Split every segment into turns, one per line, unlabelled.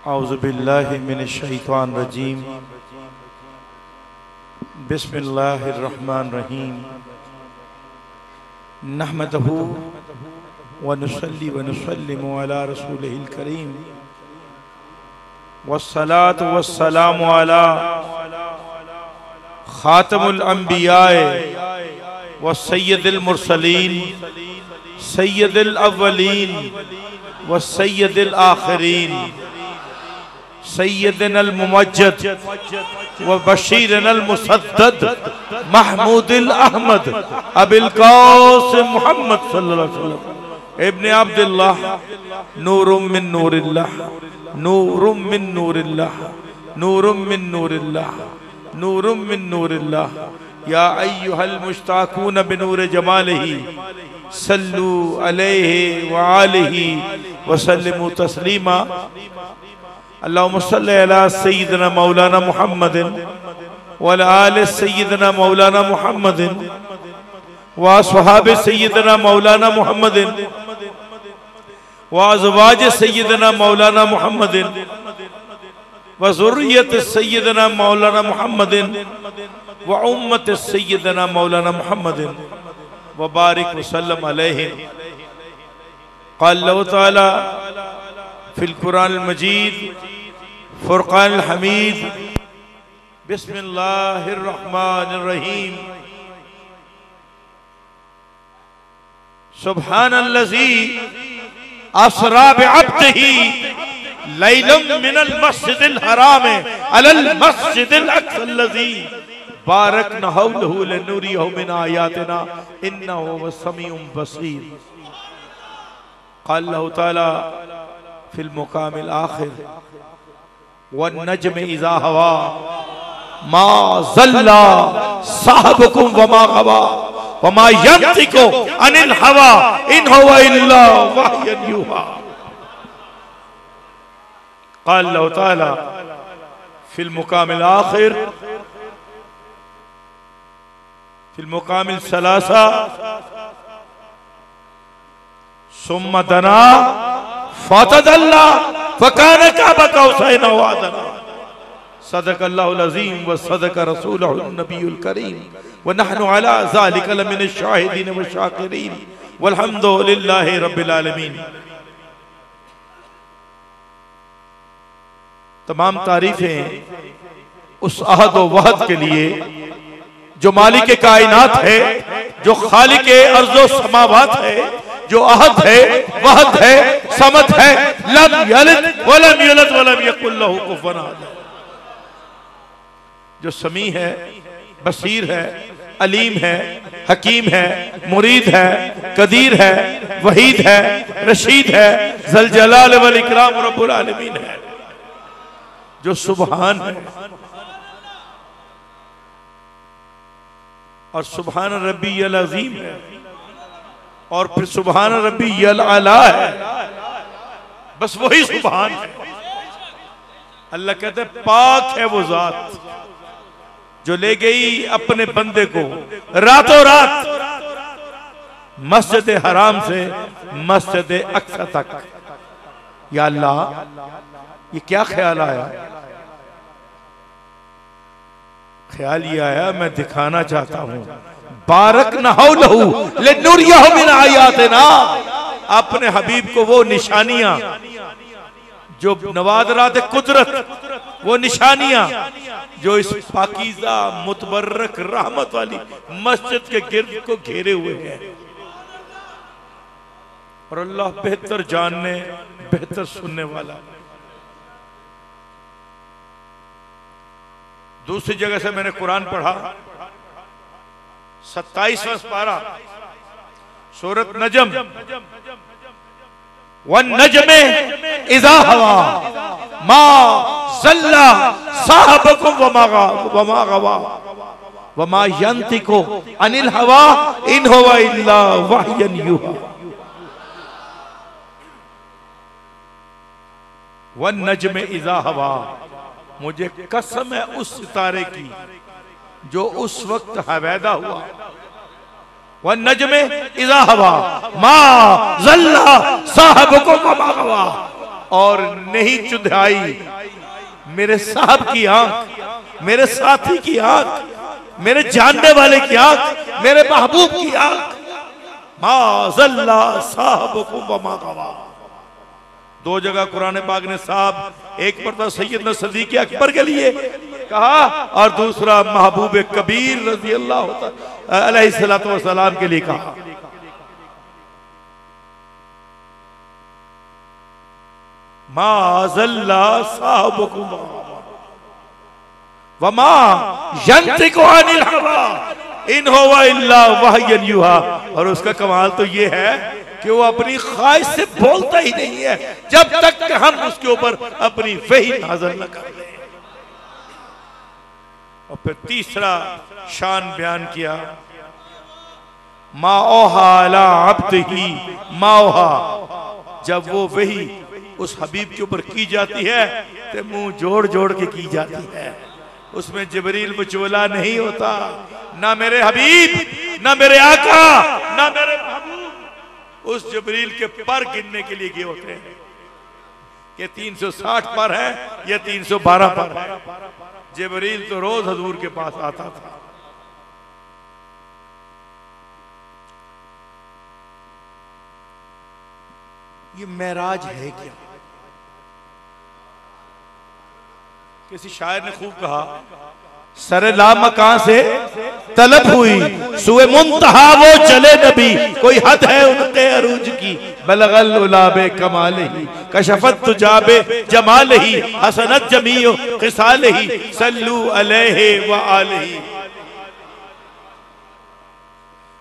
औज़ु बिल्लाहि मिनश्शैतानिर रजीम। बिस्मिल्लाहिर रहमानिर रहीम। नहमदुहु व नुसल्ली व नुसल्लिमु अला रसूलिहिल करीम वस्सलातु वस्सलामु अला खातमुल अंबियाए व सय्यदिल मुरसलीन सय्यदिल अव्वलीन व सय्यदिल आखिरीन सय्यदनल मुमज्जद व बशीरनल मुसद्दद महमूदिल अहमद अबिल कासिम मोहम्मद सल्लल्लाहु अलैहि वसल्लम इब्ने अब्दुल्लाह नूरुम मिन नूरिल्लाह नूरुम मिन नूरिल्लाह नूरुम मिन नूरिल्लाह नूरुम मिन नूरिल्लाह या अय्युहल मुश्ताकून बिनूर जमालिही सल्लू अलैहि व आलिही व सल्लिमू तस्लीमा। अल्लाहुम्मा सल्लि अला सय्यिदिना मौलाना मुहम्मदिन व अला आलि सय्यिदिना मौलाना मुहम्मदिन व अस्हाबि सय्यिदिना मौलाना मुहम्मदिन व अज़वाज सय्यिदिना मौलाना मुहम्मदिन व ज़ुर्रियत सय्यिदिना मौलाना मुहम्मदिन व उम्मत सय्यिदिना मौलाना मुहम्मदिन व बारिक वसल्लम अलैहिम। क़ाल अल्लाहु तआला फिल कुरानिल मजीद फुरक़ानिल हमीद बिस्मिल्लाहिर रहमानिर रहीम। सुब्हानल्लज़ी अस्रा बिअब्दिही लैलन मिनल मस्जिदिल हराम अलल मस्जिदिल अक़्सल्लज़ी बारकना हौलहु लिनुरियहु मिन आयातिना इन्नहु हुवस समीउम बसीर। क़ाल अल्लाहु तआला फिल मुकामिल आखिर वन नज्म इज़ा हवा मा ज़ल्ला साहिबुकुम वमा गवा वमा यंतिकु अनिल हवा इन हुवा इल्ला वह्युन युहा। क़ाल अल्लाहु तआला फिल मुकामिल आखिर फिल मुकामिल सलासा सुम्मा दना फ़तदल्ला फ़कान काबा कौसैन व अदना। सदक़ल्लाहुल अज़ीम व सदक़ रसूलुहुन नबियुल करीम व नहनु अला ज़ालिका लमिनश शाहिदीन व शाकिरीन वल्हम्दुलिल्लाहि रब्बिल आलमीन। तमाम तारीफें उस अहद व वहद के लिए जो मालिक कायनात है, जो खालिक अर्ज़ो समावात है, जो अहद है, वहद है, समद है, लम यलिद वलम यूलद वलम यकुल लहू कुफुवन अहद, जो समी है, बसीर है, अलीम है, हकीम है, मुरीद है, कदीर है, वहीद है, रशीद है, ज़ल जलाल वल इकराम रब्बुल आलमीन है, जो सुबहान है और सुबहान रब्बियल अज़ीम है और फिर सुबहान रब्बियल आला है। बस वही सुबहान है। अल्लाह कहते पाक है वो जात जो ले गई अपने बंदे को रातों रात मस्जिद हराम से मस्जिद अक्सा तक। या अल्लाह, ये क्या ख्याल आया? ख्याल ये आया, मैं दिखाना चाहता हूं बारकना हौलहु लिनुरियहु मिन आयातिना, अपने हबीब को वो निशानियां जो नवादरात कुदरत, वो निशानियां जो इस पाकीज़ा मुतबर्रक रहमत वाली मस्जिद के गिर्द को घेरे हुए हैं। और अल्लाह बेहतर जानने बेहतर सुनने वाला। दूसरी जगह से मैंने कुरान पढ़ा, 27वां पारा सूरत नजम, वन नजमे इज़ा हवा मा ज़ल्ला साहिबुकुम वमा गवा वमा यंतिकु अनिल हवा इन हुवा इल्ला वह्युन युहा। वन नजमे इज़ा हवा, मुझे कसम है उस सितारे की जो उस वक्त हवैदा हुआ। व नजमे इज़ा हवा मा ज़ल्ला साहिबुकुम वमा गवा, और नहीं चुंधाई मेरे साहब की आंख, मेरे साथी की आंख, मेरे जानने वाले की आंख, मेरे महबूब की आंख। माज़ल्ला साहबकुम वमा गवा। दो जगह कुरान पाक ने साहब, एक पर तो सैयदना सिद्दीक़ अकबर के लिए कहा और दूसरा महबूब कबीर रज़ी अल्लाह अलैहिस्सलातु वस्सलाम के लिए कहा। माज़ल्ला साहबकुम वमा यंतिकु अनिल हवा इन हुवा इल्ला वहयन युहा। और उसका कमाल तो ये है कि वो अपनी ख्वाहिश से बोलता ही नहीं है जब तक कि हम उसके ऊपर अपनी वही नाज़िल न कर लें। और फिर तीसरा शान बयान किया, माओहा अला अब्दिही माओहा। जब वो वही उस हबीब के ऊपर की जाती है तो मुंह जोड़ जोड़ के की जाती है, उसमें जिब्रील मुचोला नहीं होता। ना मेरे हबीब, ना मेरे आका, ना मेरे महबूब उस जिब्रील के पर गिनने के लिए गए होते हैं कि 360 पर है या 312 पर है। जिब्रील तो रोज हजूर के पास आता था। ये मेराज है क्या? किसी शायर ने खूब कहा, सरे लामकां से तलब हुई सुए मुंतहा वो चले नबी, कोई हद है उनके अरूज की, बलगल उलाबे कमाल ही कशफत तुजाबे जमाल ही हसनत जमीओ क़िसाल ही सल्लू अलैहि व आलिही।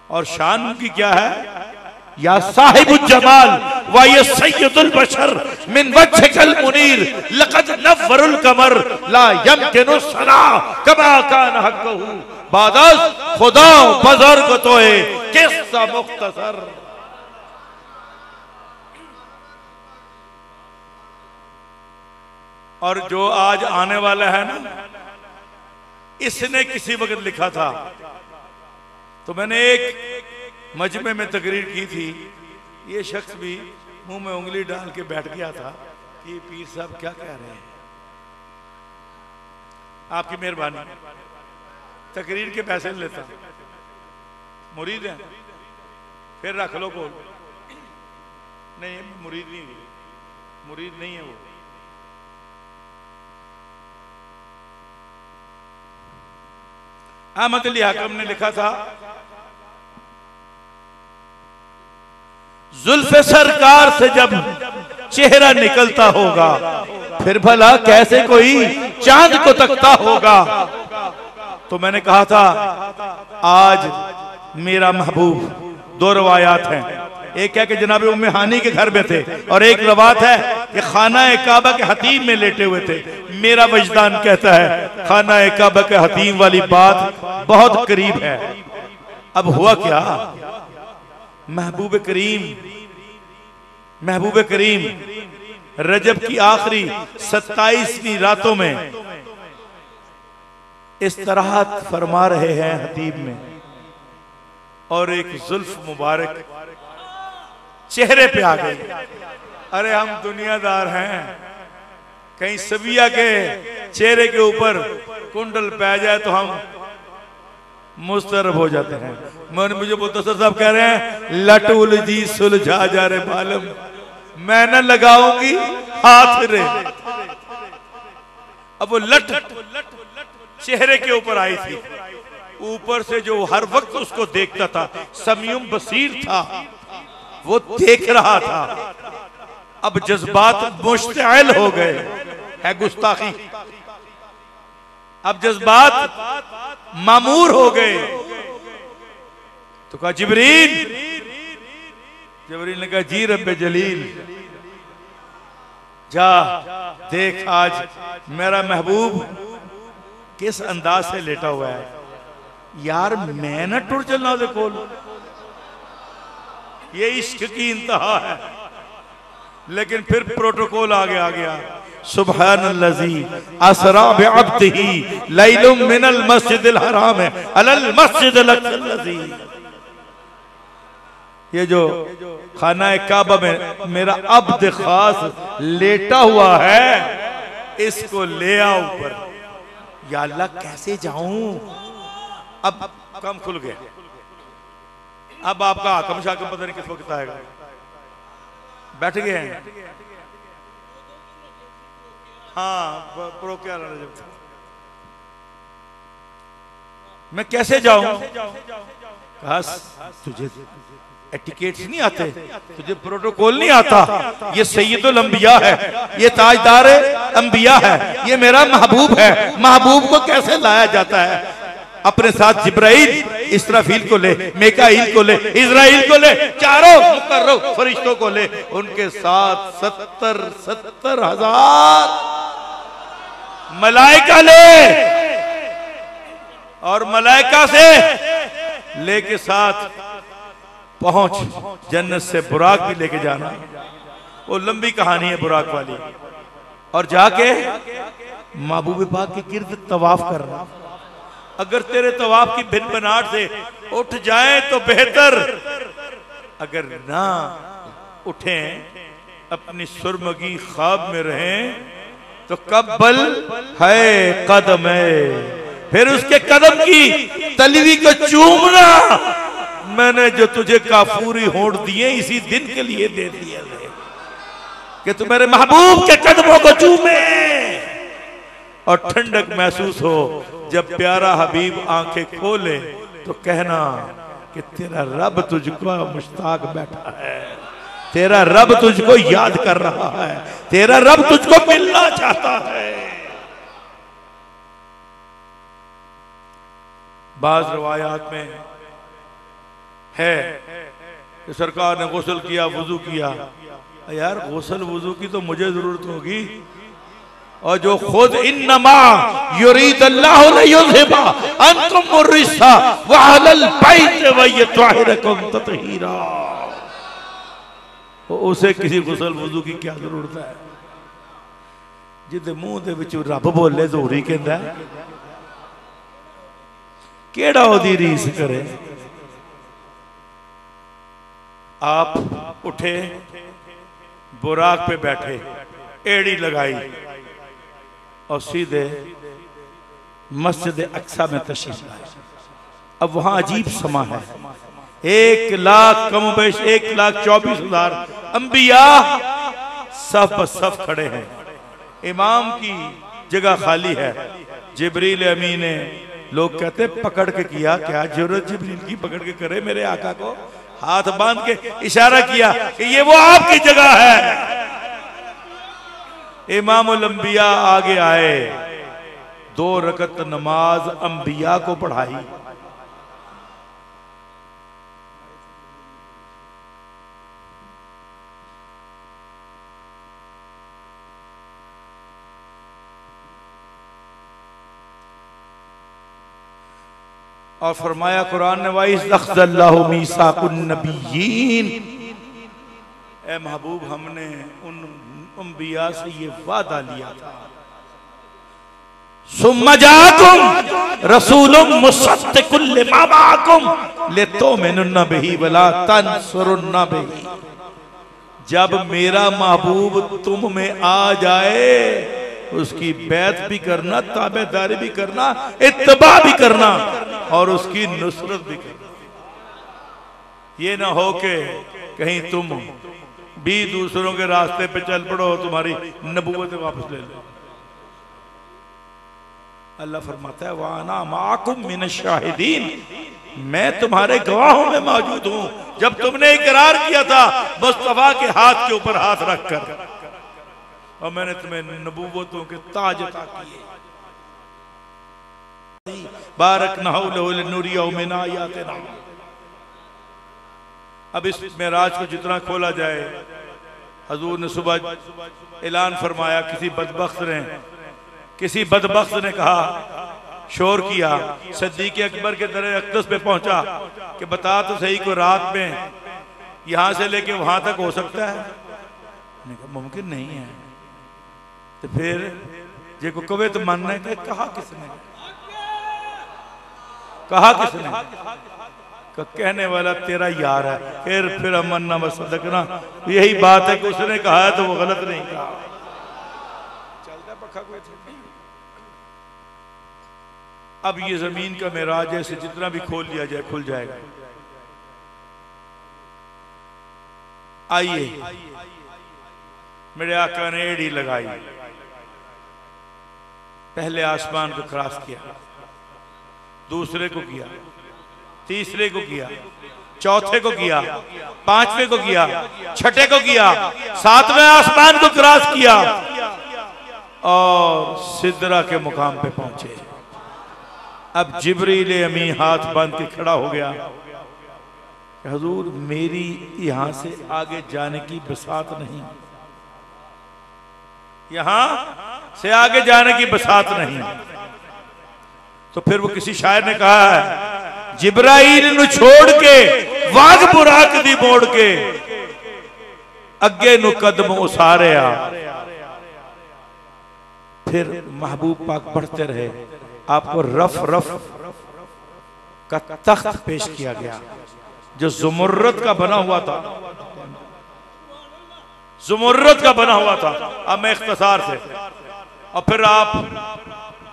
और शान उनकी क्या है, या साहिबुल जमाल व ये सैयदुल बशर मिन वजहिकल मुनीर लक़द नव्वरुल कमर ला यमकिनु सना कमा कान हक़्क़हु बादस खुदा बुज़ुर्ग तोए किस्सा मुख्तसर। और जो आज आने वाला है ना, इसने किसी वक्त लिखा था। तो मैंने एक मजमे में तकरीर की थी, ये शख्स भी मुंह में उंगली डाल के बैठ गया था कि पीर साहब क्या कह रहे हैं। आपकी मेहरबानी, तकरीर के पैसे नहीं लेता, मुरीद है फिर रख लो को। नहीं मुरीद नहीं, मुरीद नहीं है वो। अहमद अली हाकिम ने लिखा था, जुल्फ़े सरकार से जब चेहरा निकलता होगा फिर भला कैसे कोई चांद को तकता होगा। तो मैंने कहा था आज मेरा महबूब, दो रवायात हैं, एक है कि जनाब उम्मे हानी के घर में थे और एक रवायत है कि खाना काबा के हतीम में लेटे हुए थे। मेरा वजदान कहता है खाना काबा के हतीम वाली बात बहुत करीब है। अब हुआ क्या, महबूब करीम रजब की आखिरी 27वीं रातों में इस्तराहत फरमा रहे हैं हतीब में, और एक जुल्फ मुबारक चेहरे पे आ गई। अरे हम दुनियादार हैं, कहीं सबिया के चेहरे के ऊपर कुंडल पै जाए तो हम मुस्तरब हो जाते हैं। मुझे मुख्तसर साहब कह रहे हैं लटुल जी सुलझा जा रे मालूम, मैं न लगाऊंगी हाथ रे। अब वो लट चेहरे के ऊपर आई थी, ऊपर से जो हर वक्त उसको देखता था, समीउम बसीर था, वो देख रहा था। अब जज्बात मुश्तअल हो गए, है गुस्ताखी। अब जज्बात मामूर हो गए। तो कहा जिब्रील, जिब्रील ने कहा जी रब्बे जलील, जा देख आज मेरा महबूब किस अंदाज से लेटा हुआ है। यार मैं ना टुर चलना देखो, ये इश्क की इंतहा है। लेकिन फिर प्रोटोकॉल आ गया सुब्हानल्लज़ी असरा बिअब्दिही लैलुम मिनल मस्जिदिल हराम अलल मस्जिदिल अक़सा। ये जो खाना काबा में मेरा अब्द खास लेटा हुआ है, इसको ले आओ ऊपर। या अल्लाह कैसे जाऊं? अब कम खुल गया। अब आपका हाकम शाकम पता नहीं किस वक्त आएगा। बैठ गए हैं। हाँ प्रो क्या मैं कैसे जाऊं? तुझे एटिकेट्स नहीं आते, तुझे प्रोटोकॉल नहीं आता। ये सैयदुल अंबिया है, ये ताजदार अंबिया है, ये मेरा महबूब है। महबूब को कैसे लाया जाता है? अपने साथ जिब्राइल, इसराफील को ले, मेकाइल को ले, इजराइल को ले, चारों मुकर्रब फरिश्तों को ले, उनके साथ 70 हजार मलाइका ले, और मलाइका से लेके साथ पहुंच जन्नत से बुराक भी लेके जाना। वो लंबी कहानी है बुराक वाली। और जाके महबूब पाक के गिर्द तवाफ करना। अगर तेरे तवाफ की भिन बनाट से उठ जाए तो बेहतर, अगर ना उठे, अपनी सुरमगी ख्वाब में रहें, तो कब्बल है कदम है, फिर उसके कदम की तलवी को चूमना। मैंने जो तुझे काफूरी होंठ दिए इसी दिन के लिए दे दिए कि तू मेरे महबूब के कदमों को चूमे और ठंडक महसूस हो। जब प्यारा हबीब आंखें खोले तो कहना कि तेरा रब तुझको मुश्ताक बैठा है, तेरा रब तुझको याद कर रहा है, तेरा रब तुझको मिलना चाहता है। बाज रवायात में है कि सरकार ने गुस्ल किया, वुजू किया। यार गुस्ल वुजू की तो मुझे जरूरत होगी, और जो खुद इन्नमा युरीदुल्लाहु लियुज़हिबा अंकुम अर्रिसा व अहलल बैत व यतहिरकुम तत्हीरा, उसे किसी गुस्ल वुजू की क्या जरूरत है? जिदे मुंह दे विच रब बोले जोरी कहंदा है, केड़ा ओदी रीस करे। आप उठे, बुराक पे बैठे, एड़ी लगाई और सीधे मस्जिद अक्सा में तशरीफ लाए। अब वहां अजीब समा है। 1 लाख कमोबेश 1,24,000 अंबिया सफ सफ खड़े हैं। इमाम की जगह खाली है। जिब्रील अमीन ने, लोग कहते पकड़ के किया, क्या जरूरत जिब्रील की पकड़ के करे? मेरे आका को हाथ बांध के इशारा किया कि ये वो आपकी जगह है। इमामुल अंबिया आगे आए, 2 रकत नमाज अंबिया को पढ़ाई। और फरमाया कुरान ने, वाइज़ अख़ज़ल्लाहु मीसाकुन नबिय्यीन, ए महबूब हमने उन अंबिया से ये वादा लिया था। सुम्मा जाअकुम रसूलुम मुसद्दिकुन लिमा माअकुम लितुमिनुन्ना बिही वला तंसुरुन्ना बिही। जब मेरा महबूब तुम में आ जाए, उसकी बैत भी करना, ताबेदारी भी करना, इत्तबा भी करना और उसकी नुसरत भी करना। ये ना हो के कहीं तुम भी दूसरों के रास्ते पे चल पड़ो, तुम्हारी नबूवत वापस ले लो। अल्लाह फरमाता है, वाना माकुम मिनश शाहिदीन, मैं तुम्हारे गवाहों में मौजूद हूं। जब तुमने इकरार किया था मुस्तफा के हाथ के ऊपर हाथ रखकर, और मैंने तुम्हें नबूवतों के ताज अता किए। बारकनाहु लहु लिनुरियहु मिन आयातिना। अब इस मेराज को जितना खोला जाए, हजूर ने सुबह ऐलान फरमाया, किसी बदबख्त ने कहा, शोर किया, सिद्दीक़ अकबर के दर अक़दस पे पहुंचा कि बता तो सही, को रात में यहां से लेके वहां तक हो सकता है? मैंने कहा मुमकिन नहीं है। तो फिर जे को कवे तो मानना है। कहा किसने? कहने वाला तेरा यार है, फिर अमन्ना व सदकना, यही बात है कि उसने कहा है तो वो गलत नहीं कहा। चलता पक्का कोई था। अब ये जमीन का मेराज है, जितना भी खोल लिया जाए खुल जाएगा। आइए, मेरे आका ने एड़ी लगाई, पहले आसमान को क्रॉस किया, दूसरे को किया, तीसरे को किया, चौथे को किया, पांचवें को किया, छठे को किया, सातवें आसमान को क्रॉस किया और सिदरा के मुकाम पे पहुंचे। अब जिब्रील अमी हाथ बांध के खड़ा हो गया, हुजूर मेरी यहां से आगे जाने की बसात नहीं, यहां से आगे जाने की बसात नहीं। तो फिर वो किसी शायर ने कहा है, जिब्राइल नु छोड़ के वाग बुराक दी मोड़ के अगे नु कदम उसारिया। फिर महबूब पाक बढ़ते रहे, आपको रफ रफ का तख्त पेश किया गया जो जुमुर्रत का बना हुआ था, जुमुर्रत का बना हुआ था। अब मैं इख्तिसार से, और फिर आप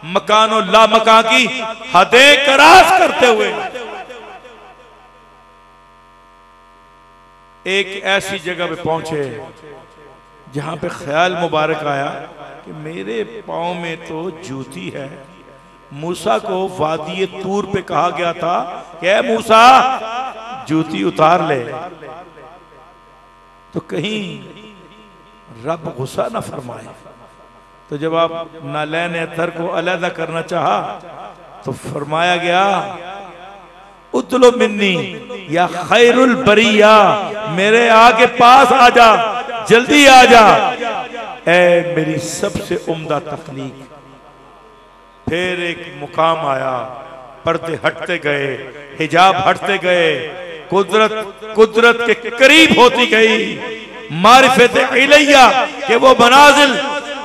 मकानो ला मकान की हदें क्रॉस करते हुए एक ऐसी जगह पे पहुंचे जहां पे ख्याल मुबारक आया कि मेरे पांव में तो जूती है। मूसा को वादी तूर पे कहा गया था कि मूसा जूती उतार ले, तो कहीं रब गुस्सा न फरमाए। तो जब आप नालैन अतर को अलहदा करना चाहा तो फरमाया गया, उतलो मिन्नी या खैरुल बरिया, मेरे आगे पास आ जा, जल्दी आ जा, ए मेरी सबसे उम्दा तख्लीक। फिर एक मुकाम आया, पर्दे हटते गए, हिजाब हटते गए, कुदरत के करीब होती गई, मारिफत इलैया के वो मनाजिल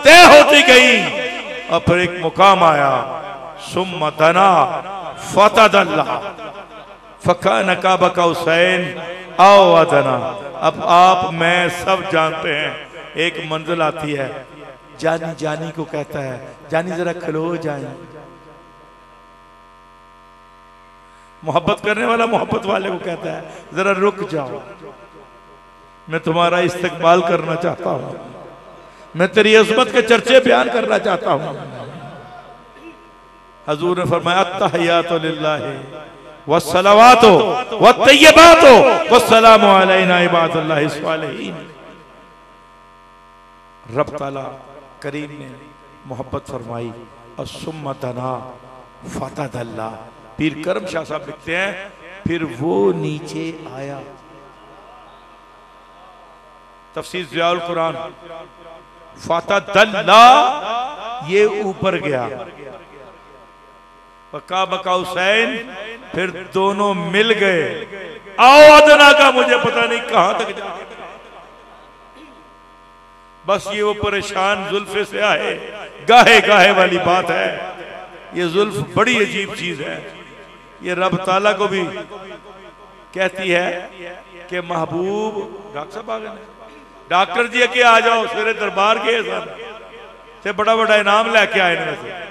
तय होती गई। और फिर एक मुकाम आया, सुम्मा दना फतदल्ला फकान काबा का हुसैन आओ अदना। अब आप मैं सब जानते हैं, एक मंजिल आती है, जानी जानी को कहता है, जानी जरा खलो जाए। मोहब्बत करने वाला मोहब्बत वाले को कहता है, जरा रुक जाओ, मैं तुम्हारा इस्तकबाल करना चाहता हूं, मैं तेरी अज़मत के चर्चे बयान करना चाहता हूं। हजूर ने फरमाया, अत्तहियातु लिल्लाहि वस्सलावातु वत्तय्यिबातु वस्सलामु अलैना इबादुल्लाहि स्वालिहीन। रब ताला करीम ने मोहब्बत फरमाई और सुम्मा दना फतदल्ला। पीर करम शाह साहब लिखते हैं, फिर वो नीचे आया। तफसीर ज़ियाउल कुरान, फतदल्ला ये ऊपर गया, काबा हुसैन, फिर दोनों मिल गए। आओ अदना का मुझे पता नहीं कहां तक जा, बस ये वो परेशान जुल्फे से आए, गाहे गाहे वाली बात है। ये जुल्फ बड़ी अजीब चीज है। ये रब ताला को भी कहती है कि महबूब, डॉक्टर साहब आ गए, डॉक्टर जी के आ जाओ, सवेरे दरबार गए से बड़ा बड़ा इनाम लेके आए ने। वैसे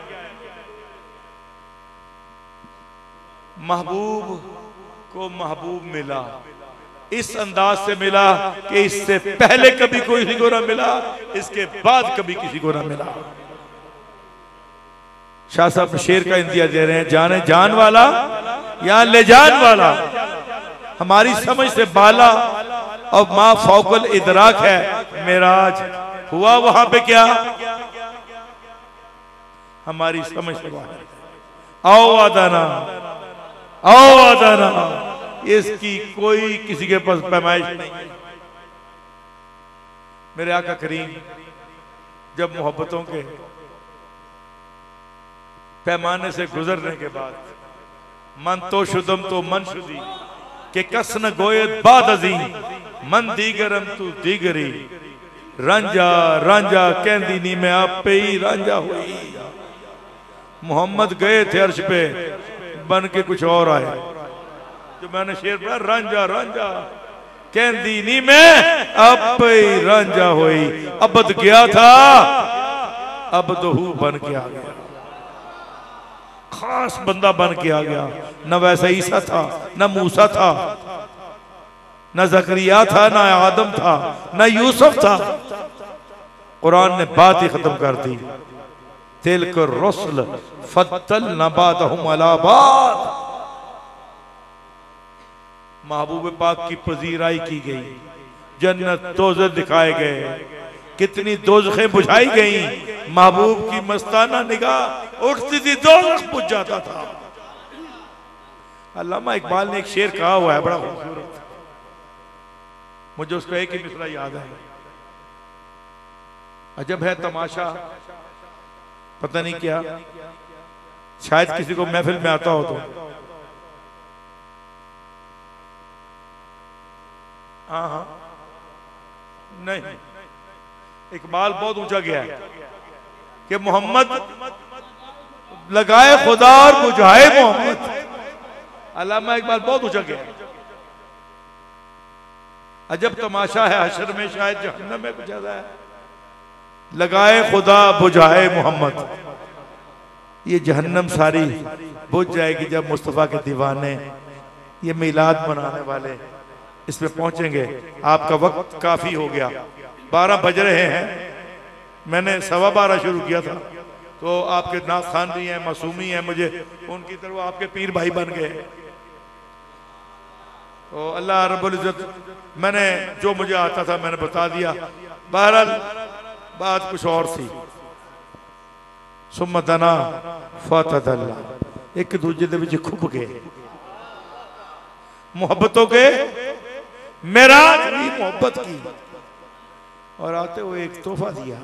महबूब को महबूब मिला, इस अंदाज से मिला कि इससे पहले कभी कोई किसी को ना मिला, इसके बाद कभी किसी को ना मिला। शाह साहब शेर का इंतजार दे रहे हैं, जाने जान वाला या ले जान वाला, हमारी समझ से बाला और मां फौकल इदराक है। मेराज हुआ वहां पे क्या, हमारी समझ से बाहर। आओ आदाना, आओ आदाना, इसकी कोई किसी के पास पैमाइश नहीं। मेरे आका करीम जब मोहब्बतों के पैमाने से गुजरने के बाद, मन तो शुदम तो मन शुदी के कसन गोयत बाद अजी, मन दीगरम तू दीगरी, रांझा रांझा कहती नी मैं आप पे ही रांझा हुई। मोहम्मद गए थे अर्श पे, बन के कुछ और आए। जो मैंने शेर पढ़ा, रांझा रांझा कहती नहीं मैं अब ही रांझा हुई, अबद गया था अब तो हु बन के आ गया, खास बंदा बन के आ गया। न वैसा ईसा था, न मूसा था, न जकरिया था, न आदम था, न यूसुफ था। कुरान ने बात ही खत्म कर दी। तिल को रसुल फद्दलना बादहुम अला बाद। महबूब पाक की पजीराई की गई, जन्नत दोज़ख दिखाए गए, कितनी दोज़खें बुझाई गई। महबूब की मस्ताना निगाह उठती थी, दोज़ख बुझ जाता था। अल्लामा इकबाल ने एक शेर कहा हुआ है, बड़ा खूबसूरत, मुझे उसका एक ही मिसरा याद है। अजब है तमाशा, पता नहीं क्या, शायद किसी को महफिल में आता हो तो। हाँ हाँ, नहीं, इकबाल बहुत ऊंचा गया है कि मोहम्मद लगाए खुदा और बुझाए मोहम्मद। अल्लामा इकबाल बहुत ऊंचा गया है। अजब तमाशा है, हशर में शायद जहन्नम में कुछ ज्यादा है। लगाए खुदा बुझाए मोहम्मद, ये जहन्नम सारी बुझ जाएगी जब मुस्तफ़ा के दीवाने, ये मिलाद मनाने वाले इस पे पहुंचेंगे। आपका वक्त काफी हो गया, 12 बज रहे हैं। मैंने 12:15 शुरू किया था, तो आपके नाथ खान भी हैं, मासूमी हैं, मुझे उनकी तरफ आपके पीर भाई बन गए। तो अल्लाह रब्बुल इज्जत, मैंने जो मुझे आता था मैंने बता दिया। बहरहाल बात कुछ और थी। सुम्मतना फतदल्ला, एक दूजे दे विच खुब गए, मोहब्बतों के मेराज हुई मोहब्बत की। और आते हुए एक तोहफा दिया,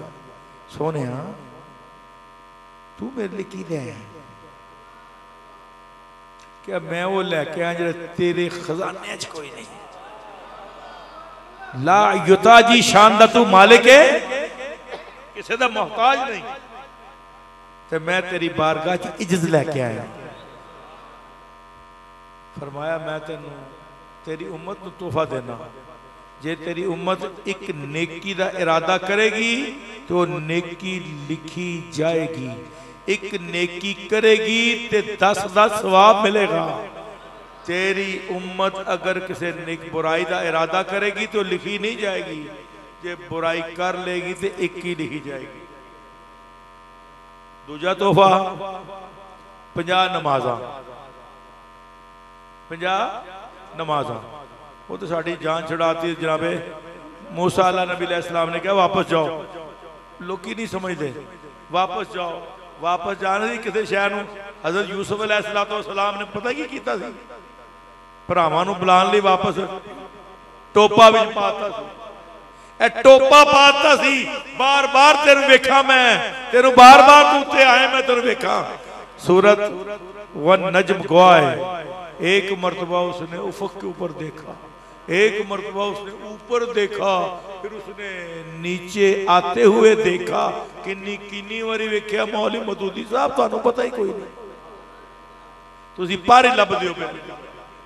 सोने तू मेरे लिए की ले आया? क्या मैं वो लैके आया जो तेरे खजाने च कोई नहीं। ला युताजी शानदा तू मालिक है, किसी दा मोहताज नहीं, तो मैं तेरी बारगाह च इज्जत लैके आया। फरमाया मैं तेनू तेरी उम्मत नू तोहफा देना, जे तेरी उम्मत एक नेकी दा इरादा करेगी तो नेकी लिखी जाएगी, एक नेकी करेगी ते 10 सवाब मिलेगा। तेरी उम्मत अगर किसी नेक बुराई का इरादा करेगी तो लिखी नहीं जाएगी, जे बुराई कर लेगी तो एक ही लिखी जाएगी। दूजा तोहफा 50 नमाजा, 50 नमाजा, वो तो साड़ी जान छुड़ाती है। जनाबे मूसा अला नबी अलैहिस्सलाम ने कहा वापस जाओ, लोग नहीं समझते, वापस जाओ। वापस जाने की किसी शहर में हजरत यूसुफ अलैहिस्सलाम ने पता की किया, भरावां नूं बुलाने लई वापस टोपा विच पाता सी, ए टोपा पाता सी, बार बार तेनू वेखा, मैं तेनू बार बार तू उत्ते आए, मैं तेनू वेखा। सूरत वन नजम गवाए, एक मर्तबा उसने उफक के ऊपर देखा, एक मर्तबा उसने ऊपर देखा, फिर उसने नीचे आते हुए देखा। किन्नी किन्नी वारी वेख्या मौलवी मदूदी साहब, तुहानू पता ही कोई नहीं, तुसीं पारी लभदे हो।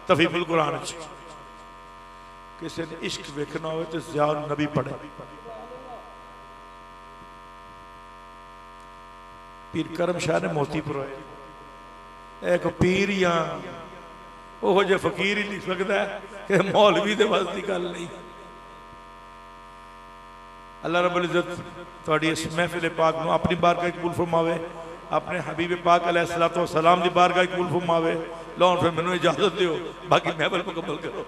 तफीमुल कुरान किसी ने इश्क वेखना हो तो ज़िया नबी पढ़े। पीर करम शाह ने मोतीपुर एक पीर या वो जो फकीर ही लिख सकता है कि मौलवी के बस की गल नहीं। अल्लाह रब्बुल इज्जत तुहाडी इस महफिल पाक नूं अपनी बारगाह कबूल फरमावे, अपने हबीब पाक अलैहिस्सलातु वस्सलाम दी बारगाह कबूल फरमावे। लो फिर मैनूं इजाजत दिओ, बाकी महफिल मुकम्मल करो।